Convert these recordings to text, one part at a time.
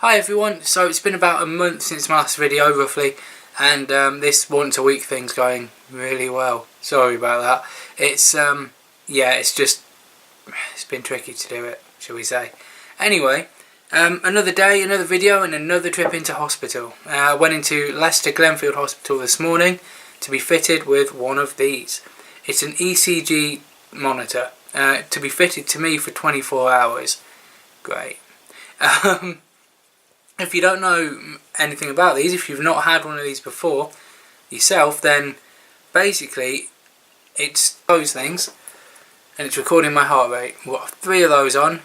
Hi everyone, so it's been about a month since my last video roughly, and this once a week thing's going really well. Sorry about that. It's been tricky to do it, shall we say. Anyway, another day, another video and another trip into hospital. I went into Leicester Glenfield Hospital this morning to be fitted with one of these. It's an ECG monitor to be fitted to me for 24 hours. Great. If you don't know anything about these, if you've not had one of these before yourself, then basically it's those things and it's recording my heart rate. We've got 3 of those on.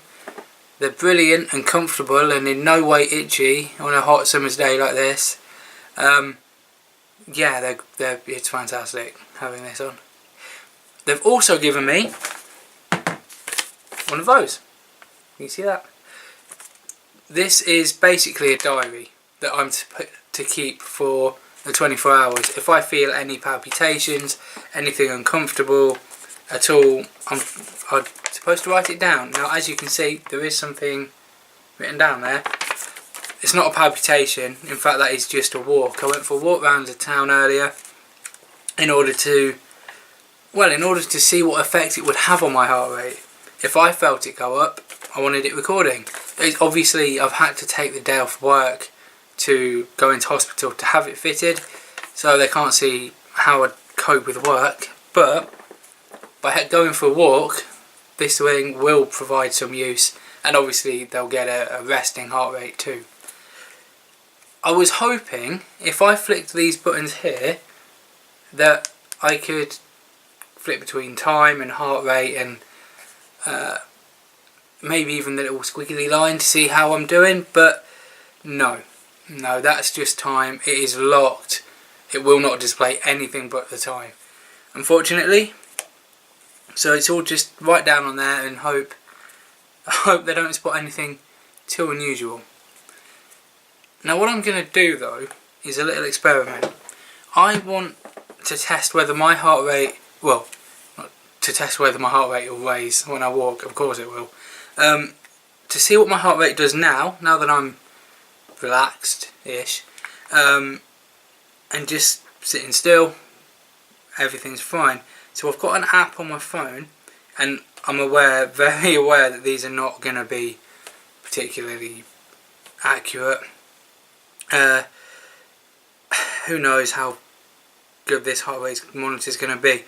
They're brilliant and comfortable and in no way itchy on a hot summer's day like this. Yeah, it's fantastic having this on. They've also given me one of those. Can you see that? This is basically a diary that I'm to keep for the 24 hours. If I feel any palpitations, anything uncomfortable at all, I'm supposed to write it down. Now, as you can see, there is something written down there. It's not a palpitation. In fact, that is just a walk. I went for a walk around the town earlier in order to see what effect it would have on my heart rate. If I felt it go up, I wanted it recording. Obviously, I've had to take the day off work to go into hospital to have it fitted, so they can't see how I cope with work. But by going for a walk, this thing will provide some use, and obviously they'll get a resting heart rate too. I was hoping if I flicked these buttons here that I could flip between time and heart rate and maybe even the little squiggly line to see how I'm doing, but no, that's just time. It is locked. It will not display anything but the time, unfortunately. So it's all just right down on there and I hope they don't spot anything too unusual. Now what I'm going to do though is a little experiment. I want to test whether my heart rate, will raise when I walk. Of course it will. To see what my heart rate does now that I'm relaxed-ish, and just sitting still, everything's fine. So I've got an app on my phone, and I'm very aware that these are not going to be particularly accurate. Who knows how good this heart rate monitor is going to be,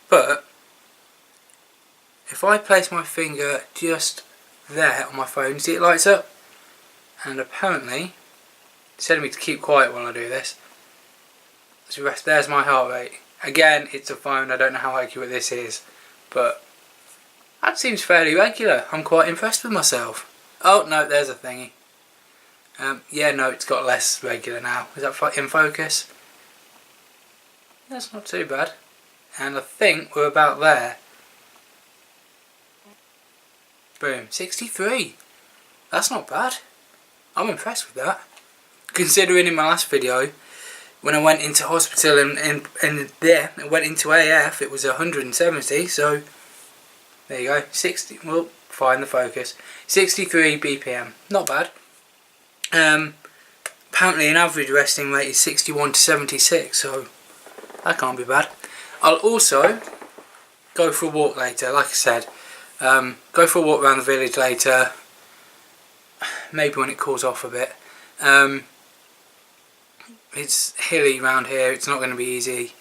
but if I place my finger just there on my phone, see it lights up, and apparently it's telling me to keep quiet while I do this. There's my heart rate. Again, it's a phone, I don't know how accurate this is, but that seems fairly regular. I'm quite impressed with myself. Oh no, there's a thingy. Yeah, no, it's got less regular now. Is that in focus? That's not too bad, and I think we're about there. Boom, 63. That's not bad. I'm impressed with that. Considering in my last video, when I went into hospital and went into AF, it was 170. So there you go, 60. Well, find the focus. 63 BPM, not bad. Apparently, an average resting rate is 61 to 76, so that can't be bad. I'll also go for a walk later, like I said. Go for a walk around the village later, maybe when it cools off a bit. It's hilly around here, it's not going to be easy,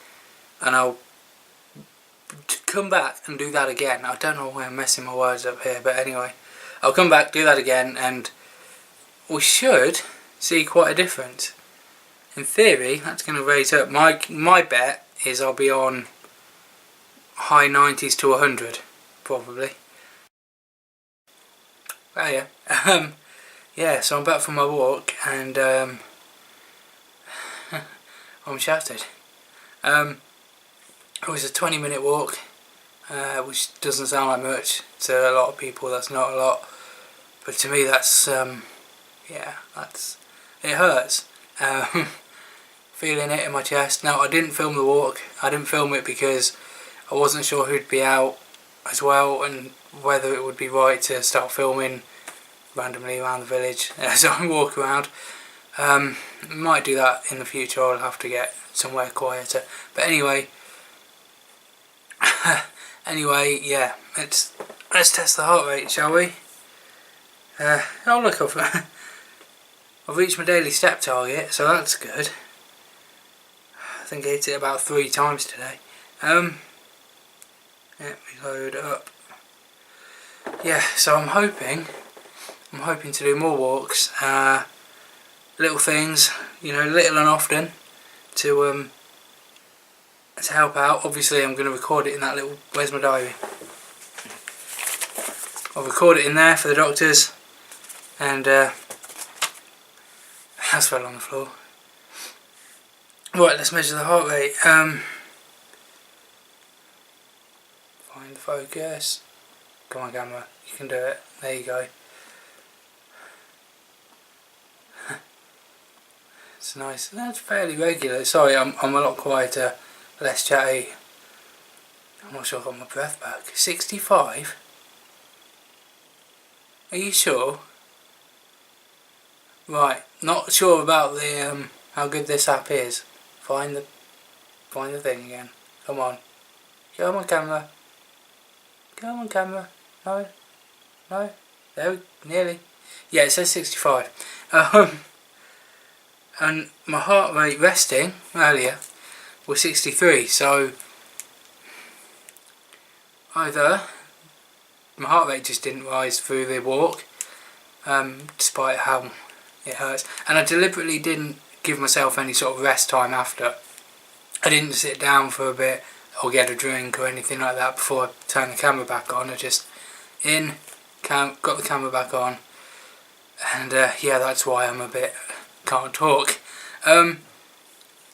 and I'll come back and do that again. I don't know why I'm messing my words up here, but anyway, I'll come back, do that again, and we should see quite a difference. In theory, that's going to raise up. My bet is I'll be on high 90s to 100, probably. Oh yeah. Yeah, so I'm back from my walk and I'm shattered. It was a 20-minute walk, which doesn't sound like much to a lot of people. That's not a lot, but to me that's yeah, it hurts. Feeling it in my chest. Now, I didn't film the walk. I didn't film it because I wasn't sure who'd be out as well and whether it would be right to start filming randomly around the village as I walk around. Might do that in the future. I'll have to get somewhere quieter. But anyway, yeah. Let's test the heart rate, shall we? Oh look, I've reached my daily step target, so that's good. I think I hit it about 3 times today. Let me load up. Yeah, so I'm hoping to do more walks, little things, you know, little and often, to help out. Obviously, I'm going to record it in that little. Where's my diary? I'll record it in there for the doctors, and that's fell on the floor. Right, let's measure the heart rate. Find the focus. Come on, camera, you can do it. There you go. It's nice. That's fairly regular. Sorry, I'm a lot quieter, less chatty. I'm not sure I got my breath back. 65? Are you sure? Right, not sure about the how good this app is. Find the thing again. Come on. Come on, camera. Come on, camera. No. No. There we nearly. Yeah, it says 65. And my heart rate resting earlier was 63, so either my heart rate just didn't rise through the walk, despite how it hurts, and I deliberately didn't give myself any sort of rest time after. I didn't sit down for a bit or get a drink or anything like that before I turned the camera back on. I just got the camera back on, and yeah, that's why I'm a bit can't talk.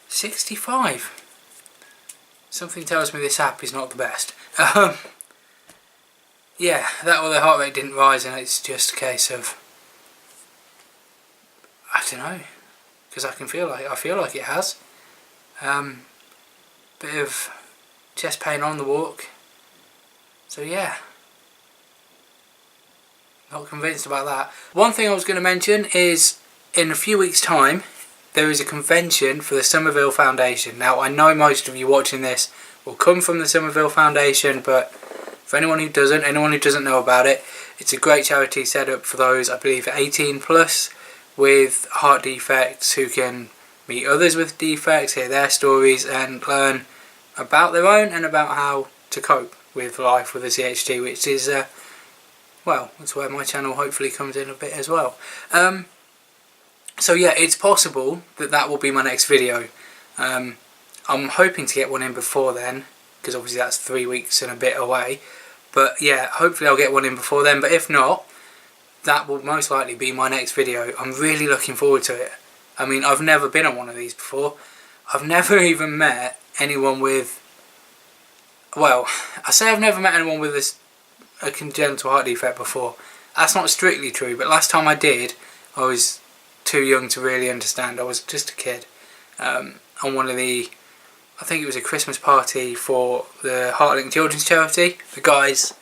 65. Something tells me this app is not the best. Yeah, that or the heart rate didn't rise, and it's just a case of, I don't know, because I feel like it has. Bit of chest pain on the walk. So yeah, not convinced about that. One thing I was going to mention is, in a few weeks' time, there is a convention for the Somerville Foundation. Now, I know most of you watching this will come from the Somerville Foundation, but for anyone who doesn't know about it, it's a great charity set up for those, I believe, 18 plus with heart defects who can meet others with defects, hear their stories, and learn about their own and about how to cope with life with a CHD, which is, well, that's where my channel hopefully comes in a bit as well. So yeah, it's possible that will be my next video. I'm hoping to get one in before then, because obviously that's 3 weeks and a bit away. But yeah, hopefully I'll get one in before then, but if not, that will most likely be my next video. I'm really looking forward to it. I mean, I've never been on one of these before. I've never even met anyone with, well, I say I've never met anyone with a congenital heart defect before. That's not strictly true, but last time I did, I was too young to really understand. I was just a kid, on one of the, I think it was a Christmas party for the Heartlink Children's Charity. The guys,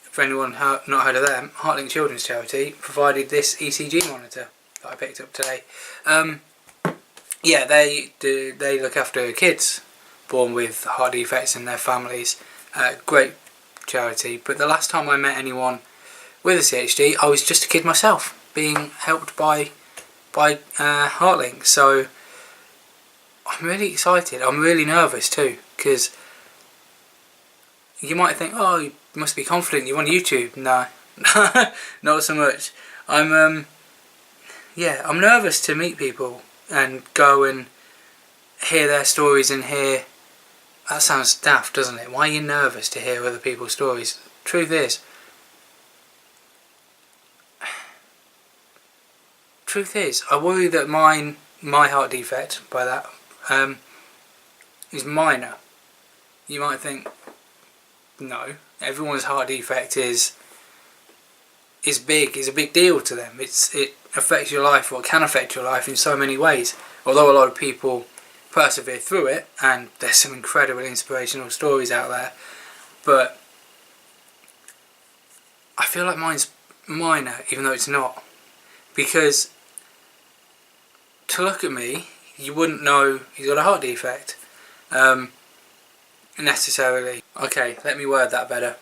for anyone not heard of them, Heartlink Children's Charity provided this ECG monitor that I picked up today. Yeah, they look after kids born with heart defects and their families. Great charity. But the last time I met anyone with a CHD, I was just a kid myself, being helped by Heartlink. So I'm really excited. I'm really nervous too, because you might think, oh, you must be confident, you're on YouTube. No, not so much. Yeah, I'm nervous to meet people and go and hear their stories and hear. That sounds daft, doesn't it? Why are you nervous to hear other people's stories? Truth is, I worry that my heart defect, by that, is minor. You might think, no, everyone's heart defect is big, is a big deal to them. It affects your life, or it can affect your life in so many ways. Although a lot of people persevere through it, and there's some incredible inspirational stories out there, but I feel like mine's minor, even though it's not. Because to look at me, you wouldn't know he's got a heart defect. Necessarily. Okay, let me word that better.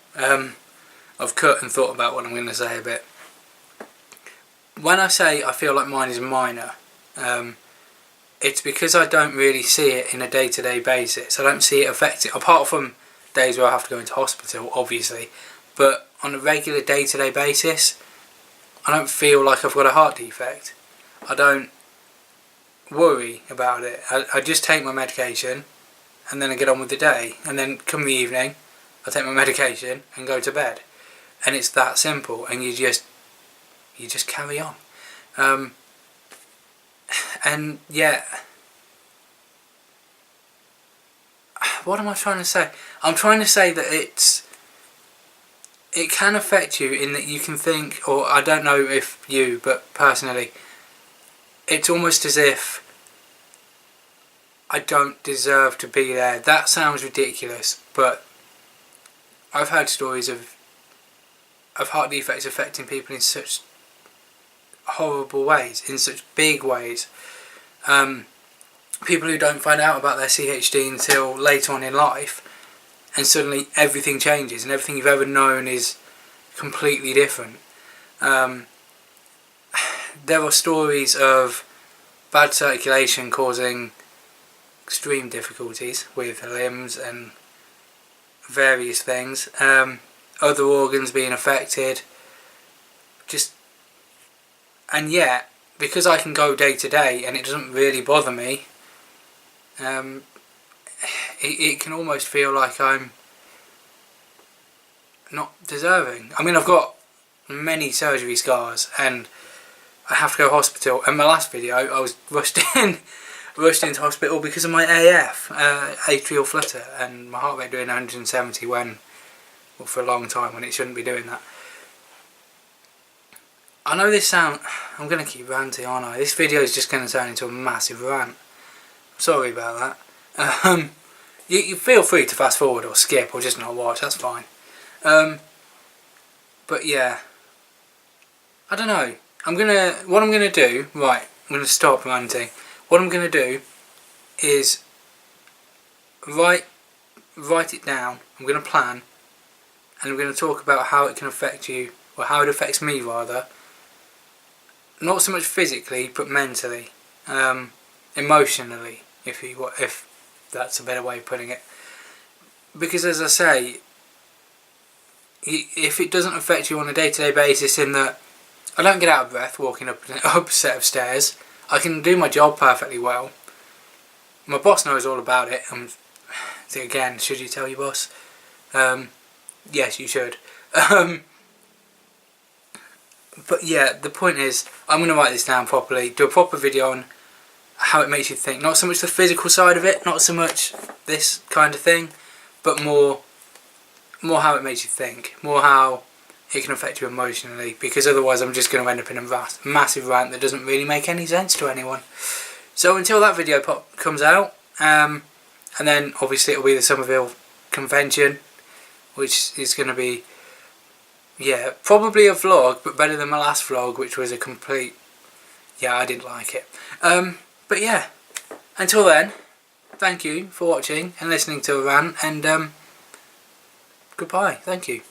I've cut and thought about what I'm going to say a bit. When I say I feel like mine is minor, it's because I don't really see it in a day-to-day basis. I don't see it affecting, apart from days where I have to go into hospital, obviously, but on a regular day-to-day basis, I don't feel like I've got a heart defect. I don't worry about it. I just take my medication and then I get on with the day, and then come the evening I take my medication and go to bed, and it's that simple, and you just carry on. And yeah, what am I trying to say? I'm trying to say that it can affect you in that you can think, or I don't know if you, but personally, it's almost as if I don't deserve to be there. That sounds ridiculous, but I've heard stories of heart defects affecting people in such horrible ways, in such big ways. People who don't find out about their CHD until later on in life, and suddenly everything changes and everything you've ever known is completely different. There are stories of bad circulation causing extreme difficulties with limbs and various things, other organs being affected, and yet, because I can go day to day and it doesn't really bother me, it can almost feel like I'm not deserving. I mean, I've got many surgery scars and I have to go to hospital, and my last video I was rushed into hospital because of my AF, atrial flutter, and my heart rate doing 170 when, well, for a long time when it shouldn't be doing that. I know this I'm going to keep ranting, aren't I? This video is just going to turn into a massive rant. Sorry about that. You feel free to fast forward or skip or just not watch, that's fine. But yeah, I don't know. What I'm gonna do, right, I'm gonna stop ranting. What I'm gonna do is write it down. I'm gonna plan, and I'm gonna talk about how it can affect you, or how it affects me rather. Not so much physically, but mentally, emotionally, if that's a better way of putting it. Because as I say, if it doesn't affect you on a day-to-day basis, in that I don't get out of breath walking up a set of stairs, I can do my job perfectly well. My boss knows all about it. Again, should you tell your boss? Yes, you should. But yeah, the point is, I'm going to write this down properly, do a proper video on how it makes you think. Not so much the physical side of it, not so much this kind of thing, but more how it makes you think, more how it can affect you emotionally, because otherwise I'm just going to end up in a massive rant that doesn't really make any sense to anyone. So until that video comes out, and then obviously it'll be the Somerville convention, which is going to be, yeah, probably a vlog, but better than my last vlog, which was a complete, yeah, I didn't like it. But yeah, until then, thank you for watching and listening to a rant, and goodbye, thank you.